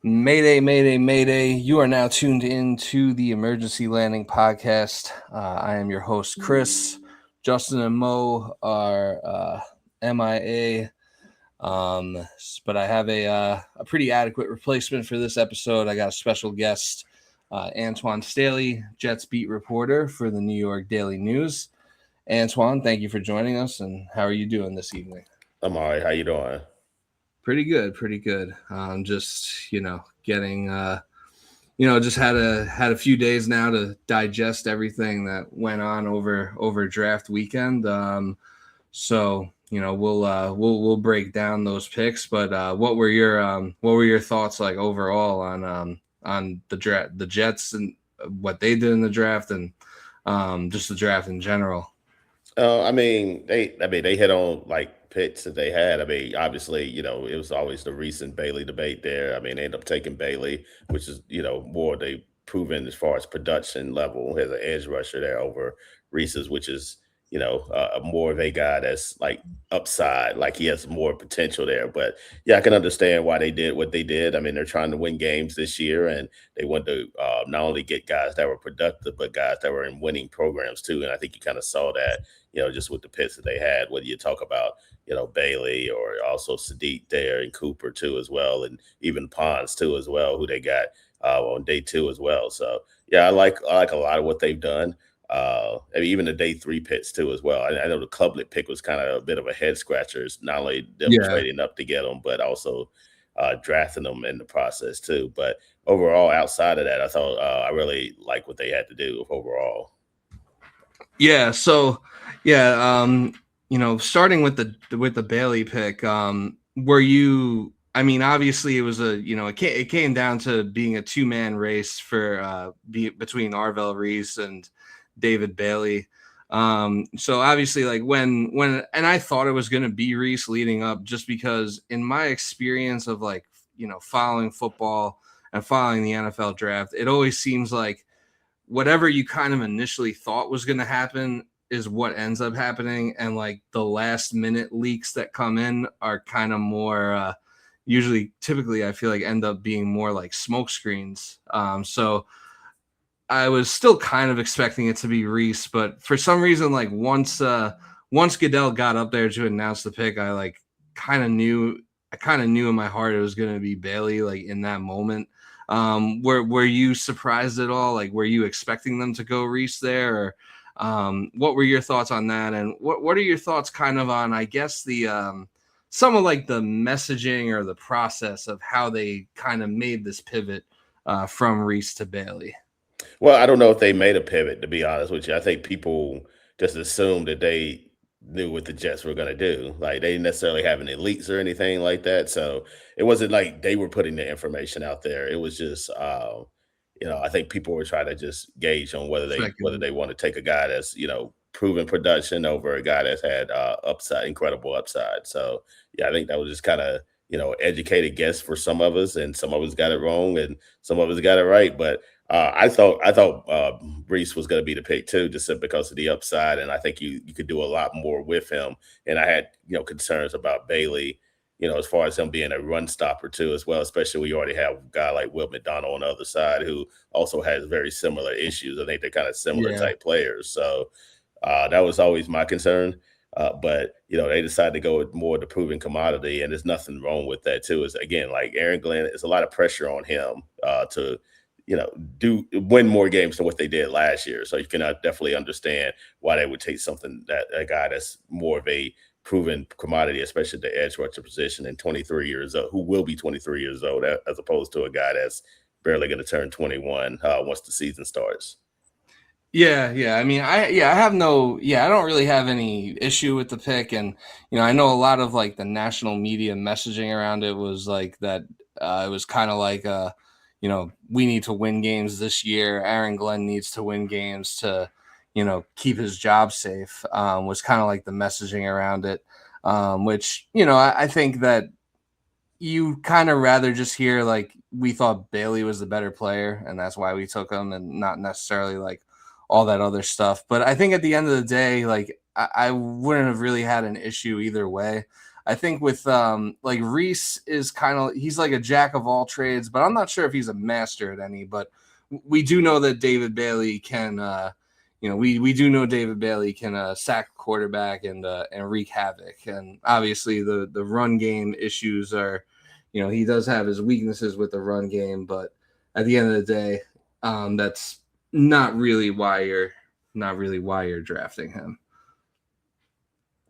Mayday, mayday, mayday. You are now tuned in to the Emergency Landing Podcast. I am your host, Chris. Justin and Mo are MIA, but I have a pretty adequate replacement for this episode. I got a special guest, Antwan Staley, Jets beat reporter for the New York Daily News. Antwan, thank you for joining us, and how are you doing this evening? I'm all right. How you doing? Pretty good, pretty good. Just getting just had a few days now to digest everything that went on over draft weekend. So we'll break down those picks. But what were your thoughts like overall on the Jets and what they did in the draft and just the draft in general? They hit on like picks that they had. I mean, obviously, it was always the Reese and Bailey debate there. I mean, they ended up taking Bailey, which is more they proven as far as production level as an edge rusher there over Reese's, which is more of a guy that's like upside, like he has more potential there. But yeah, I can understand why they did what they did. I mean, they're trying to win games this year, and they want to not only get guys that were productive, but guys that were in winning programs too. And I think you kind of saw that just with the picks that they had, whether you talk about, Bailey or also Sadiq there and Cooper too as well, and even Pons too as well, who they got on day two as well. So yeah, I like a lot of what they've done. I mean, even the day three picks too as well. I know the Clublet pick was kind of a bit of a head scratcher. It's not only them Yeah. trading up to get them, but also drafting them in the process too. But overall, outside of that, I thought I really like what they had to do overall. Yeah, so starting with the Bailey pick, were you? I mean, obviously, it was it came down to being a two-man race for between Arvell Reese and David Bailey. So obviously, like and I thought it was going to be Reese leading up, just because in my experience of following football and following the NFL draft, it always seems like whatever you kind of initially thought was going to happen is what ends up happening, and like the last minute leaks that come in are kind of more typically I feel like end up being more like smoke screens. So I was still kind of expecting it to be Reese, but for some reason, like once Goodell got up there to announce the pick, kind of knew I kind of knew in my heart it was going to be Bailey, like in that moment. Were you surprised at all? Like, were you expecting them to go Reese there, or what were your thoughts on that? And what are your thoughts kind of on, I guess, the some of like the messaging or the process of how they kind of made this pivot from Reese to Bailey? Well, I don't know if they made a pivot, to be honest with you. I think people just assumed that they knew what the Jets were going to do. Like they didn't necessarily have any leaks or anything like that. So it wasn't like they were putting the information out there. It was just, I think people were trying to just gauge on whether Speculative. they want to take a guy that's proven production over a guy that's had upside, incredible upside. So yeah, I think that was just kind of educated guess for some of us, and some of us got it wrong, and some of us got it right. But I thought Reese was going to be the pick too, just because of the upside, and I think you could do a lot more with him. And I had concerns about Bailey, as far as him being a run stopper too, as well, especially when you already have a guy like Will McDonald on the other side who also has very similar issues. I think they're kind of similar Yeah. type players, so that was always my concern. But they decided to go with more of the proven commodity, and there's nothing wrong with that too. Is again like Aaron Glenn, it's a lot of pressure on him to you know, do win more games than what they did last year. So you can definitely understand why they would take something that a guy that's more of a proven commodity, especially the edge rusher position, and 23 years old, who will be 23 years old, as opposed to a guy that's barely going to turn 21 once the season starts. Yeah. I mean, I don't really have any issue with the pick, and I know a lot of like the national media messaging around it was like that. It was kind of like, we need to win games this year. Aaron Glenn needs to win games to, keep his job safe. Was kind of like the messaging around it, which I think that you kind of rather just hear like we thought Bailey was the better player and that's why we took him, and not necessarily like all that other stuff. But I think at the end of the day, like I wouldn't have really had an issue either way. I think with like Reese is kind of, he's like a jack of all trades, but I'm not sure if he's a master at any. But we do know that David Bailey can, we do know David Bailey can sack a quarterback and wreak havoc. And obviously the run game issues are, he does have his weaknesses with the run game, but at the end of the day, that's not really why you're drafting him.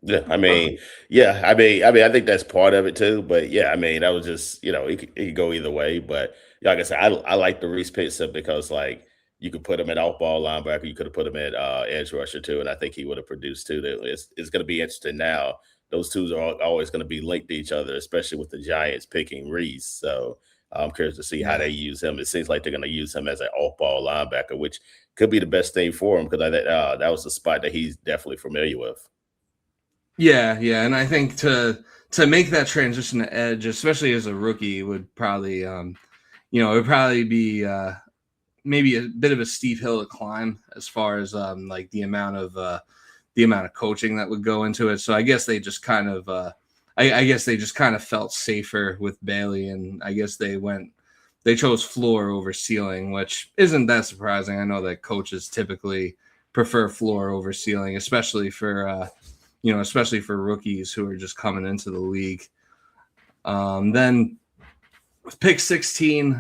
Yeah, I mean, I think that's part of it too. But yeah, I mean, that was just it could go either way. But like I said, I like the Reese Pitson because like you could put him at off ball linebacker, you could have put him at edge rusher too, and I think he would have produced too. It's going to be interesting now. Those two are always going to be linked to each other, especially with the Giants picking Reese. So I'm curious to see how Yeah. they use him. It seems like they're going to use him as an off ball linebacker, which could be the best thing for him because that was the spot that he's definitely familiar with. Yeah, and I think to make that transition to edge, especially as a rookie, would probably it would probably be maybe a bit of a steep hill to climb as far as like the amount of coaching that would go into it. So I guess they just kind of I guess they just kind of felt safer with Bailey, and I guess they chose floor over ceiling, which isn't that surprising. I know that coaches typically prefer floor over ceiling, especially for rookies who are just coming into the league. Then pick 16.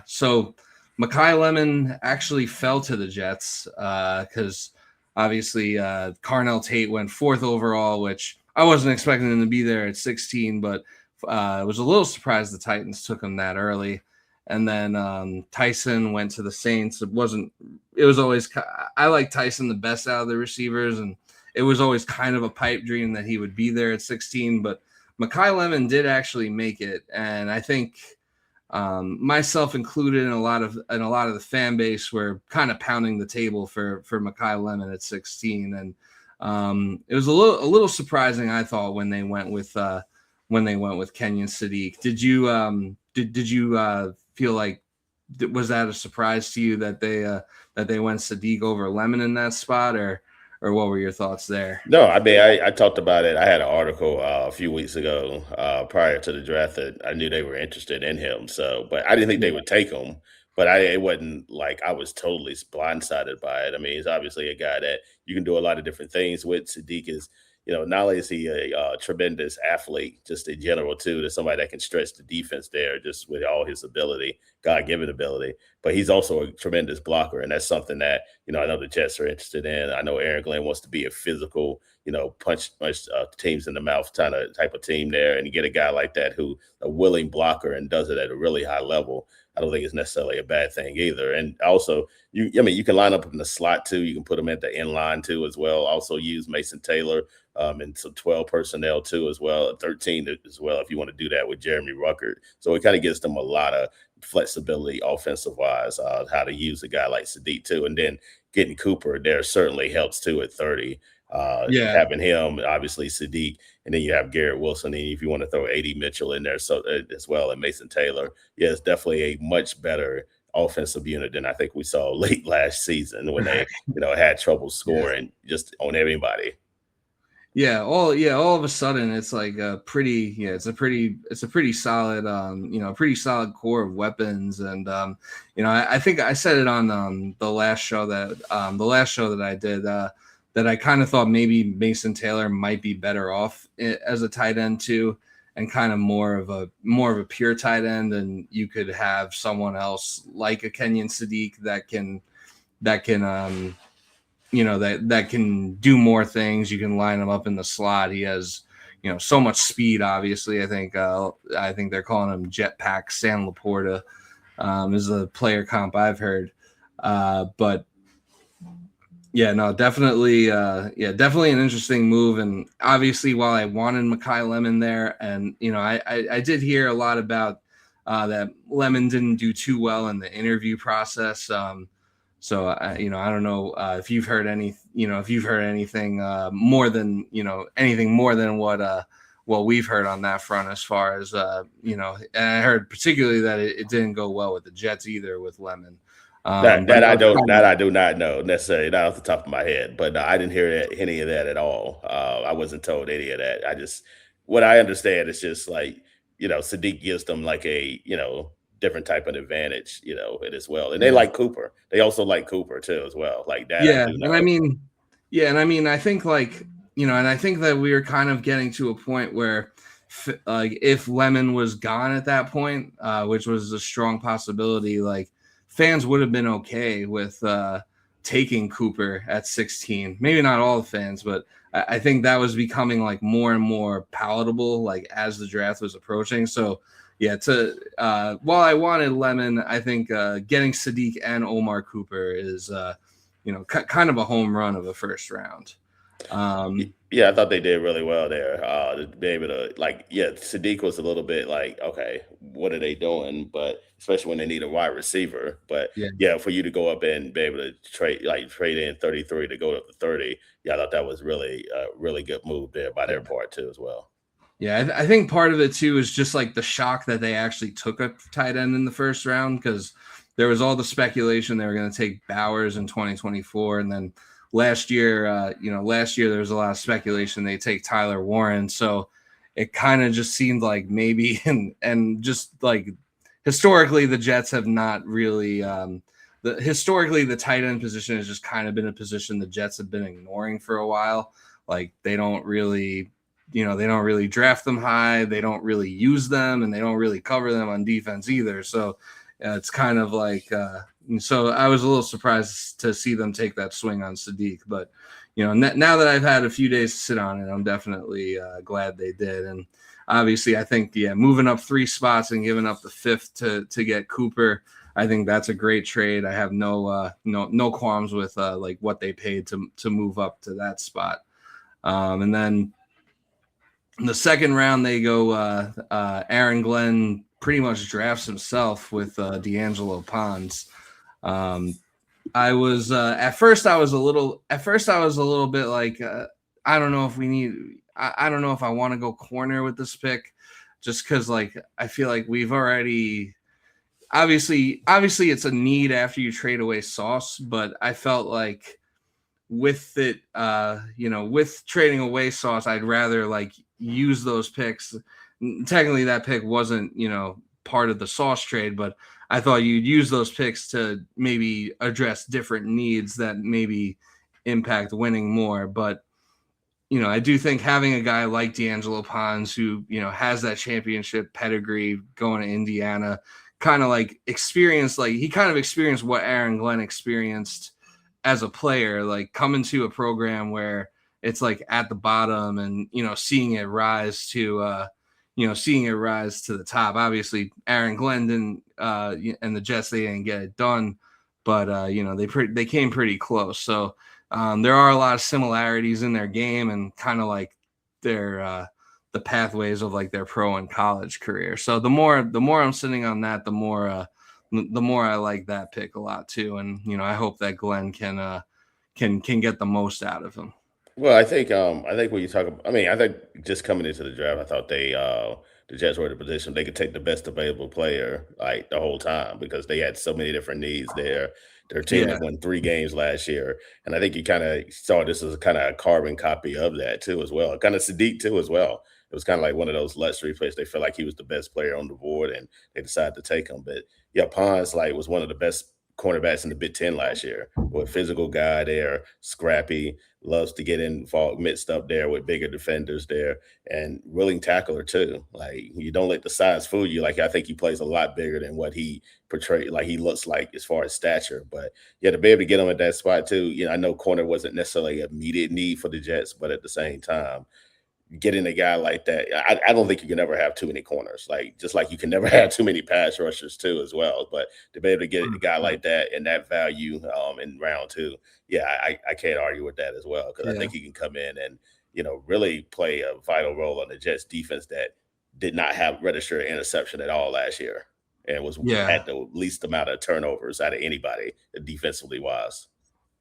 So Mekhi Lemon actually fell to the Jets because obviously Carnell Tate went 4th overall, which I wasn't expecting him to be there at 16, but I was a little surprised the Titans took him that early. And then Tyson went to the Saints. I like Tyson the best out of the receivers, and it was always kind of a pipe dream that he would be there at 16, but Mekhi Lemon did actually make it. And I think myself included, and a lot of the fan base were kind of pounding the table for Mekhi Lemon at 16. And it was a little surprising, I thought, when they went with Kenyon Sadiq. Did you did you feel like, was that a surprise to you that they went Sadiq over Lemon in that spot, or what were your thoughts there? No, I mean, I talked about it. I had an article a few weeks ago prior to the draft that I knew they were interested in him. So, but I didn't think they Yeah. would take him. But it wasn't like I was totally blindsided by it. I mean, he's obviously a guy that you can do a lot of different things with. Sadiq is, not only is he a tremendous athlete, just in general too, there's somebody that can stretch the defense there just with all his ability, God-given ability. But he's also a tremendous blocker, and that's something that I know the Jets are interested in. I know Aaron Glenn wants to be a physical, punch teams in the mouth type of team there, and you get a guy like that who a willing blocker and does it at a really high level. I don't think it's necessarily a bad thing either. And also, you can line up in the slot too. You can put them at the end line too as well. Also use Mason Taylor and some 12 personnel too as well, 13 as well if you want to do that with Jeremy Ruckert. So it kind of gives them a lot of flexibility offensive wise, how to use a guy like Sadiq too. And then getting Cooper there certainly helps too at 30. Yeah. Having him, obviously Sadiq, and then you have Garrett Wilson, and if you want to throw AD Mitchell in there as well, and Mason Taylor, yeah, it's definitely a much better offensive unit than I think we saw late last season when they, had trouble Yeah. scoring just on everybody. All of a sudden it's like it's a pretty solid pretty solid core of weapons. And I think I said it on the last show that I did, that I kind of thought maybe Mason Taylor might be better off as a tight end too, and kind of more of a pure tight end, and you could have someone else like a Kenyon Sadiq that can that can do more things. You can line him up in the slot. He has so much speed. Obviously, I think they're calling him Jetpack San Laporta, is the player comp I've heard. But yeah, no, definitely definitely an interesting move. And obviously, while I wanted Mekhi Lemon there, and I did hear a lot about that Lemon didn't do too well in the interview process. So I don't know if you've heard anything more than what we've heard on that front, as far as and I heard particularly that it didn't go well with the Jets either with Lemon. That I do not know necessarily, not off the top of my head, but I didn't hear any of that at all. I wasn't told any of that. I just what I understand is just like, Sadiq gives them like a, different type of advantage, and as well. And they Yeah. like Cooper. They also like Cooper too, as well. Like that, I Yeah, do and I know. mean, I think like and I think that we are kind of getting to a point where, like, if Lemon was gone at that point, which was a strong possibility, like fans would have been okay with taking Cooper at 16. Maybe not all the fans, but I think that was becoming like more and more palatable, like as the draft was approaching. So yeah, while I wanted Lemon, I think getting Sadiq and Omar Cooper is kind of a home run of a first round. Yeah, I thought they did really well there. To be able to like, yeah, Sadiq was a little bit like, okay, what are they doing? But especially when they need a wide receiver. But Yeah, yeah, for you to go up and be able to trade in 33 to go up to 30, yeah, I thought that was really a really good move there by their yeah, part too as well. yeah. I think part of it too is just like the shock that they actually took a tight end in the first round, because there was all the speculation they were going to take Bowers in 2024, and then last year there was a lot of speculation they take Tyler Warren. So it kind of just seemed like maybe, and just like historically the Jets have not really historically the tight end position has just kind of been a position the Jets have been ignoring for a while. Like they don't really draft them high, they don't really use them, and they don't really cover them on defense either. So it's kind of like so I was a little surprised to see them take that swing on Sadiq, but now that I've had a few days to sit on it, I'm definitely glad they did. And obviously, I think moving up 3 spots and giving up the 5th to get Cooper, I think that's a great trade. I have no qualms with like what they paid to move up to that spot. And then in the second round, they go Aaron Glenn pretty much drafts himself with D'Angelo Ponds. I was at first I was a little bit like I don't know if we need I don't know if I want to go corner with this pick, just because like I feel like we've already obviously it's a need after you trade away Sauce, but I felt like with it with trading away Sauce, I'd rather like use those picks. Technically that pick wasn't part of the Sauce trade, but I thought you'd use those picks to maybe address different needs that maybe impact winning more. But I do think having a guy like D'Angelo Ponds, who has that championship pedigree going to Indiana, kind of like experienced what Aaron Glenn experienced as a player, like coming to a program where it's like at the bottom and seeing it rise to the top. Obviously Aaron Glenn didn't and the Jets, they didn't get it done, but they came pretty close. So there are a lot of similarities in their game and kind of like their the pathways of like their pro and college career. So the more I'm sitting on that, the more I like that pick a lot too. And I hope that Glenn can get the most out of him. Well, I think when you talk about, I mean, I think just coming into the draft, I thought the Jets were in a position they could take the best available player like the whole time because they had so many different needs there. Their team Yeah, had won 3 games last year, and I think you kind of saw this as kind of a carbon copy of that too, as well. Kind of Sadiq too, as well. It was kind of like one of those luxury plays. They felt like he was the best player on the board, and they decided to take him. But yeah, Pons like was one of the best cornerbacks in the Big Ten last year. With physical guy there, scrappy, loves to get involved, mixed up there with bigger defenders there, and willing tackler too. Like you don't let the size fool you. Like I think he plays a lot bigger than what he portrayed, like he looks like as far as stature. But yeah, to be able to get him at that spot too. I know corner wasn't necessarily an immediate need for the Jets, but at the same time, getting a guy like that, I don't think you can ever have too many corners. Like just like you can never have too many pass rushers too, as well. But to be able to get a guy 100%. like that and that value in round 2, yeah, I can't argue with that as well because I Yeah, think he can come in and really play a vital role on the Jets defense that did not have registered an interception at all last year and was yeah, had the least amount of turnovers out of anybody defensively wise.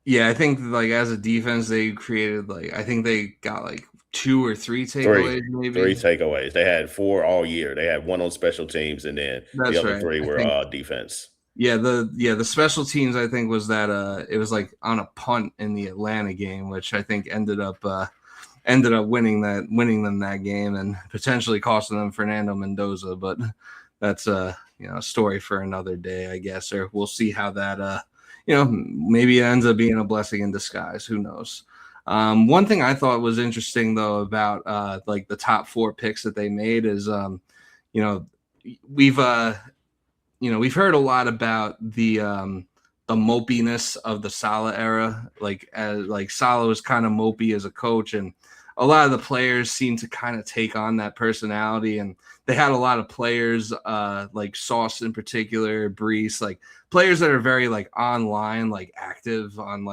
yeah. I think like as a defense, they created like I think they got like 2 or 3 Three. takeaways, Three maybe. takeaways. They had 4 all year. They had 1 on special teams, and then the That's other right. 3 I were, think defense. the special teams I think was that it was like on a punt in the Atlanta game, which I think ended up ended up winning them that game and potentially costing them Fernando Mendoza. But that's a story for another day, I guess. Or we'll see how that maybe it ends up being a blessing in disguise. Who knows? One thing I thought was interesting though about like the top 4 picks that they made is you know we've we've heard a lot about the mopiness of the Saleh era. Like Saleh was kind of mopey as a coach, and a lot of the players seem to kind of take on that personality. And they had a lot of players, like Sauce in particular, Brees, like players that are very like online, like active on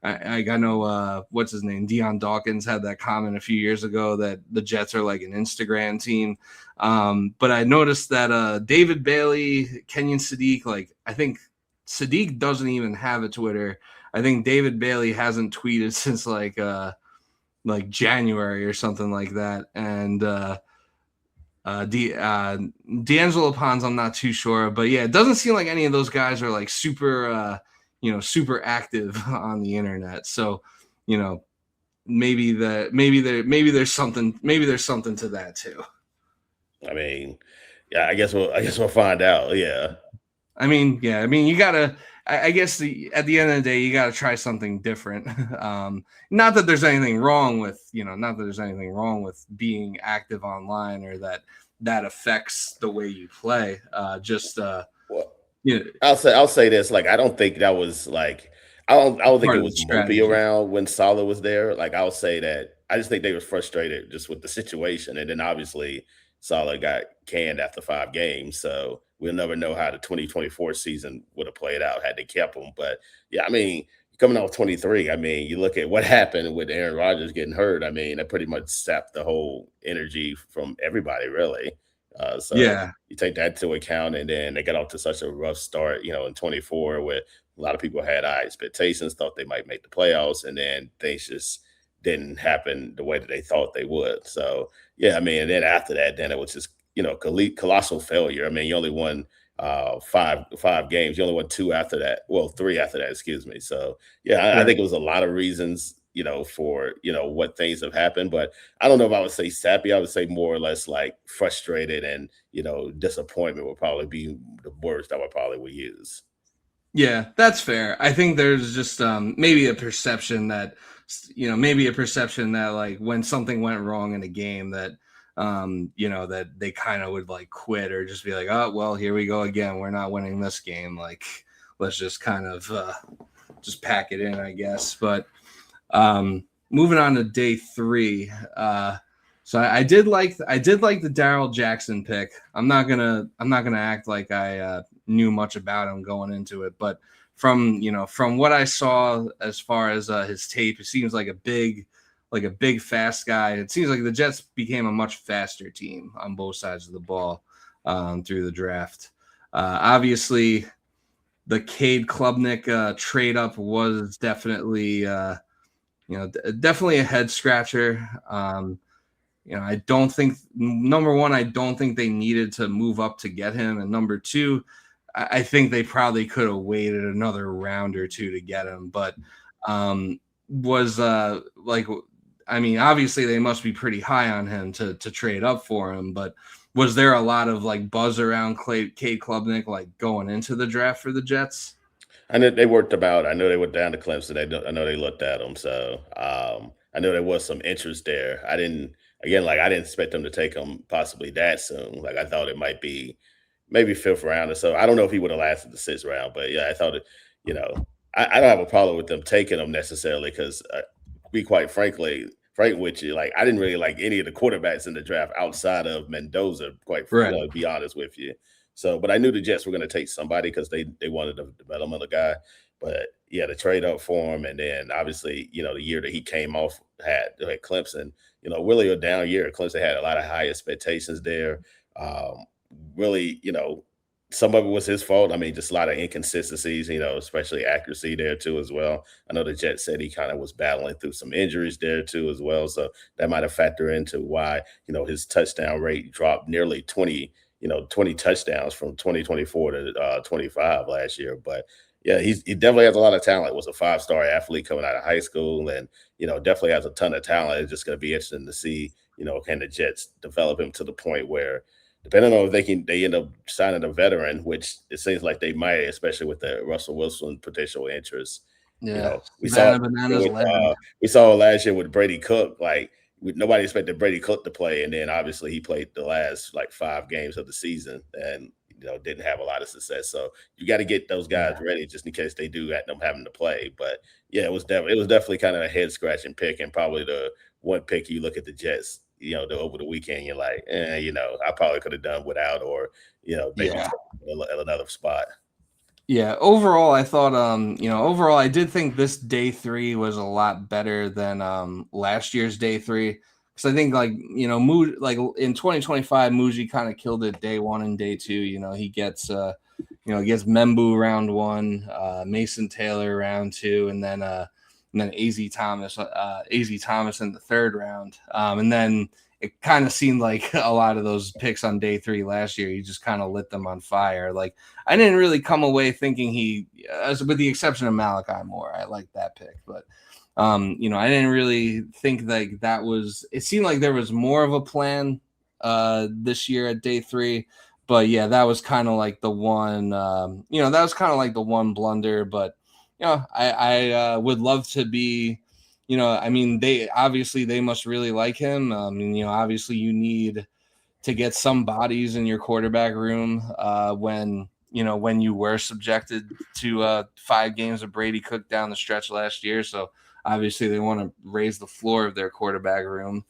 I know what's his name, Deion Dawkins had that comment a few years ago that the Jets are like an Instagram team. But I noticed that David Bailey, Kenyon Sadiq, like I think Sadiq doesn't even have a Twitter. I think David Bailey hasn't tweeted since like January or something like that. And D'Angelo Pons, I'm not too sure, but yeah, it doesn't seem like any of those guys are like super super active on the internet. So maybe there's something to that too. I mean, yeah, I guess we'll find out. Yeah. You gotta. I guess at the end of the day, you gotta try something different. Not that there's anything wrong with being active online or that affects the way you play. Well, I'll say this. Like, I don't think that was like I don't think Part it of the was mopey strategy. around when Salah was there. Like, I'll say that I just think they were frustrated just with the situation, and then obviously Salah got canned after 5 games, so we'll never know how the 2024 season would have played out had they kept him. But yeah, I mean, coming off 23, I mean, you look at what happened with Aaron Rodgers getting hurt. I mean, that pretty much sapped the whole energy from everybody, really. So Yeah, you take that into account, and then they got off to such a rough start, in 24, where a lot of people had high expectations, thought they might make the playoffs, and then things just didn't happen the way that they thought they would. So yeah, I mean, and then after that, then it was just colossal failure. I mean, you only won five games. You only won two after that. Well, three after that, excuse me. So yeah, I right. think it was a lot of reasons, for what things have happened. But I don't know if I would say sappy. I would say more or less like frustrated and disappointment would probably be the words that would use. Yeah, that's fair. I think there's just maybe a perception that like when something went wrong in a game that that they kind of would like quit or just be like, oh well, here we go again. We're not winning this game. Like let's just kind of just pack it in, I guess. But moving on to day 3. So I did like the Darryl Jackson pick. I'm not gonna act like I knew much about him going into it, but from what I saw as far as his tape, it seems like a big fast guy. It seems like the Jets became a much faster team on both sides of the ball through the draft. Obviously, the Cade Klubnik trade up was definitely definitely a head scratcher. I don't think number one, I don't think they needed to move up to get him, and number two, I think they probably could have waited another round or two to get him. But was obviously they must be pretty high on him to trade up for him. But was there a lot of like buzz around Cade Klubnik like going into the draft for the Jets? I know they worked about. I know they went down to Clemson. I know they looked at them. So I know there was some interest there. I didn't I didn't expect them to take him possibly that soon. Like I thought it might be maybe fifth round or so. I don't know if he would have lasted the sixth round, but yeah, I thought it. You know, I don't have a problem with them taking him necessarily because, be quite frank with you, like I didn't really like any of the quarterbacks in the draft outside of Mendoza. Right. To be honest with you. So, but I knew the Jets were going to take somebody because they wanted a developmental guy. But yeah, the trade up for him, and then obviously, the year that he came off had Clemson, really a down year. Clemson had a lot of high expectations there. Um, really, some of it was his fault. I mean, just a lot of inconsistencies, especially accuracy there too as well. I know the Jets said he kind of was battling through some injuries there too as well. So that might have factored into why, his touchdown rate dropped nearly 20 touchdowns from 2024 to 25 last year. But Yeah, he definitely has a lot of talent. Was a 5-star athlete coming out of high school, and definitely has a ton of talent. It's just going to be interesting to see, can the Jets develop him to the point where, depending on if they end up signing a veteran, which it seems like they might, especially with the Russell Wilson potential interest. Yeah, We saw Savannah it Bananas with legend. we saw it last year with Brady Cook. Like nobody expected Brady Cook to play, and then obviously he played the last like 5 games of the season, and didn't have a lot of success. So you got to get those Yeah, guys ready just in case they do end up having to play. But yeah, it was definitely kind of a head scratching pick, and probably the one pick you look at the Jets, over the weekend, you're like, I probably could have done without, or maybe yeah. at another spot. Yeah, overall, I thought, overall, I did think this day three was a lot better than last year's day three. Because I think, like, like in 2025, Muji kind of killed it day one and day two. He gets, he gets Membu round one, Mason Taylor round two, and then AZ Thomas in the third round. And then it kind of seemed like a lot of those picks on day three last year, he just kind of lit them on fire. Like, I didn't really come away thinking with the exception of Malachi Moore, I liked that pick, but I didn't really think like that was. It seemed like there was more of a plan this year at day three, but yeah, that was kind of like the one. That was kind of like the one blunder, but I would love to be. I mean, they must really like him. And obviously you need to get some bodies in your quarterback room when you were subjected to 5 games of Brady Cook down the stretch last year. So obviously they want to raise the floor of their quarterback room.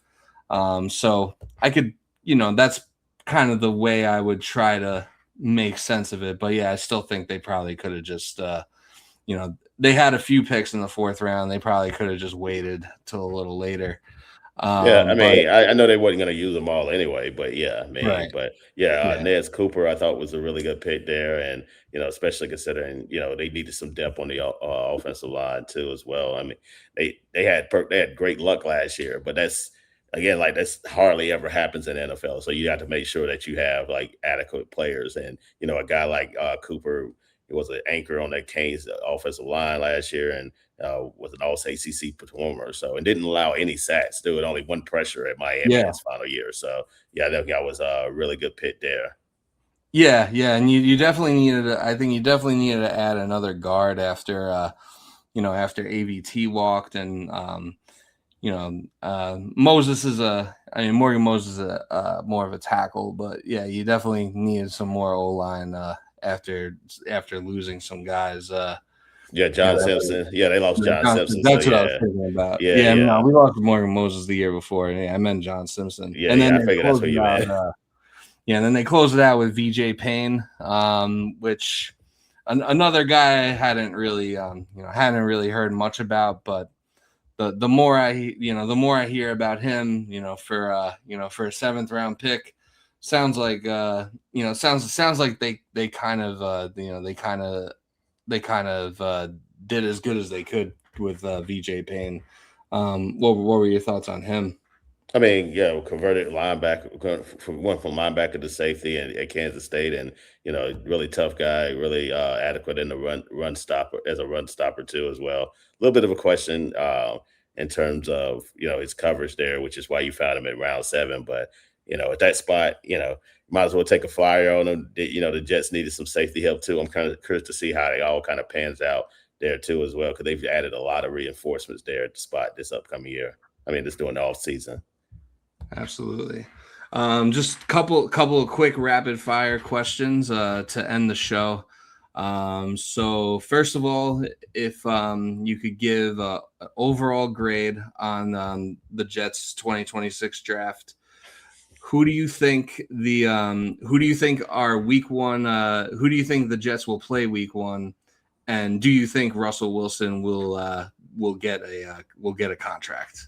So I could, that's kind of the way I would try to make sense of it. But yeah, I still think they probably could have just, they had a few picks in the fourth round. They probably could have just waited till a little later. Yeah, I But mean, I know they wasn't gonna use them all anyway, but yeah, I mean, right. but yeah, Yeah. Nez Cooper I thought was a really good pick there, and especially considering they needed some depth on the offensive line too as well. I mean, they had great luck last year, but that's again like that's hardly ever happens in the NFL. So you have to make sure that you have like adequate players, and a guy like Cooper. He was an anchor on that Canes offensive line last year, and was an All-ACC performer. So and didn't allow any sacks. There was only one pressure at Miami Yeah. his final year. So yeah, that guy was a really good pick there. Yeah, and you definitely needed. I think you definitely needed to add another guard after AVT walked, and Moses is Morgan Moses is more of a tackle, but yeah, you definitely needed some more O line after losing some guys. Yeah, John Simpson. Yeah, they lost John Johnson. Simpson. So That's what I was yeah, thinking about. yeah, Yeah, no, yeah, we lost Morgan Moses the year before. Yeah, I meant John Simpson, yeah, and then yeah. I they figured that's closed what it you out. meant. Yeah, and then they closed it out with VJ Payne, which another guy I hadn't really heard much about, but the more I hear about him, for a seventh round pick, sounds like sounds like they kind of did as good as they could with VJ Payne. What were your thoughts on him? I mean, yeah, converted linebacker went from linebacker to safety at Kansas State, and really tough guy, really adequate in the run stopper as a run stopper too as well. A little bit of a question in terms of his coverage there, which is why you found him at round 7. But at that spot, might as well take a flyer on him. The Jets needed some safety help too. I'm kind of curious to see how they all kind of pans out there too as well, because they've added a lot of reinforcements there at the spot this upcoming year. I mean, just during the off season. Absolutely. Just couple of quick rapid fire questions to end the show. So first of all, if you could give an overall grade on the Jets 2026 draft, who do you think are week one? Who do you think the Jets will play week one? And do you think Russell Wilson will get a contract?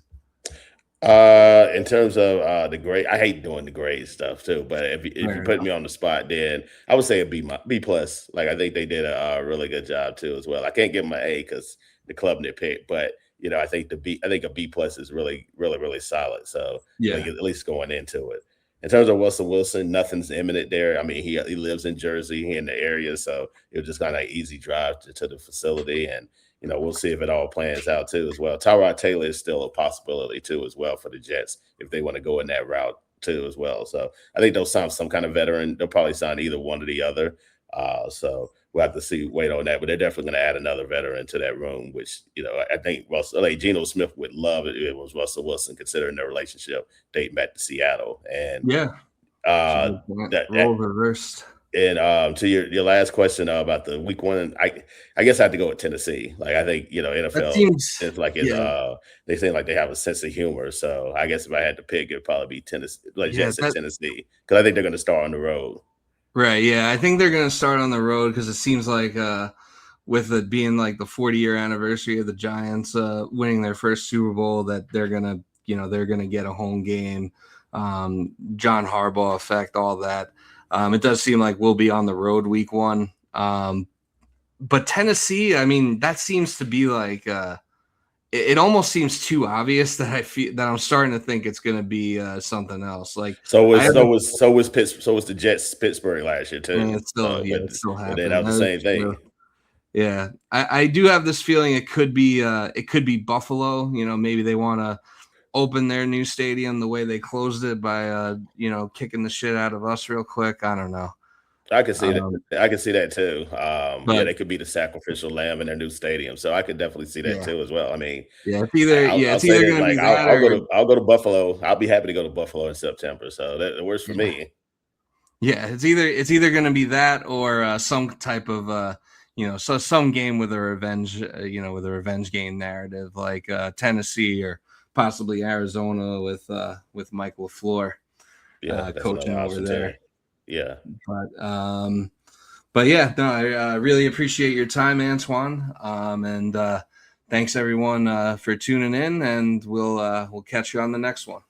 In terms of the grade, I hate doing the grade stuff too. But if you Fair put me enough. on the spot, then I would say a B plus. Like I think they did a really good job too as well. I can't give them an A because the club they picked, but I think a B plus is really really really solid. So I think Yeah. at least going into it. In terms of Russell Wilson, nothing's imminent there. I mean, he lives in Jersey, he in the area, so it was just kind of an easy drive to the facility, and we'll see if it all plans out too as well. Tyrod Taylor is still a possibility too as well for the Jets if they want to go in that route too as well. So I think they'll sign some kind of veteran. They'll probably sign either one or the other. So we'll have to see, wait on that. But they're definitely going to add another veteran to that room, which I think Russell, like Geno Smith would love it if it was Russell Wilson, considering their relationship dating back to Seattle. And Yeah. that Role reversed. and to your last question about the week one, I guess I have to go with Tennessee. Like I think That NFL seems, is like yeah, they seem like they have a sense of humor. So I guess if I had to pick, it'd probably be Tennessee, like yeah, Jets at Tennessee, because I think they're going to start on the road. right. Yeah, I think they're gonna start on the road because it seems like with it being like the 40-year anniversary of the Giants winning their first Super Bowl, that they're gonna get a home game. John Harbaugh effect, all that. It does seem like we'll be on the road week one. But Tennessee, I mean, that seems to be like it almost seems too obvious that I feel that I'm starting to think it's going to be something else. Like So I was have so was so was Pitts so was the Jets Pittsburgh last year and too. it's still, yeah, it still But then that happened. was the That same is true. thing. Yeah, I do have this feeling it could be Buffalo. Maybe they want to open their new stadium the way they closed it by kicking the shit out of us real quick. I don't know. I can see that. Um, I can see that too. Yeah, but they could be the sacrificial lamb in their new stadium, so I could definitely see that yeah, too as well. I mean, yeah, it's I'll say either this: going to like be that or I'll go to Buffalo. I'll be happy to go to Buffalo in September, so that works for yeah. me. Yeah, it's either going to be that or some type of so some game with a revenge with a revenge game narrative like Tennessee or possibly Arizona with Mike LaFleur Yeah, that's another coaching over option too. there. Yeah, But yeah, no, I really appreciate your time, Antwan, and thanks everyone for tuning in, and we'll catch you on the next one.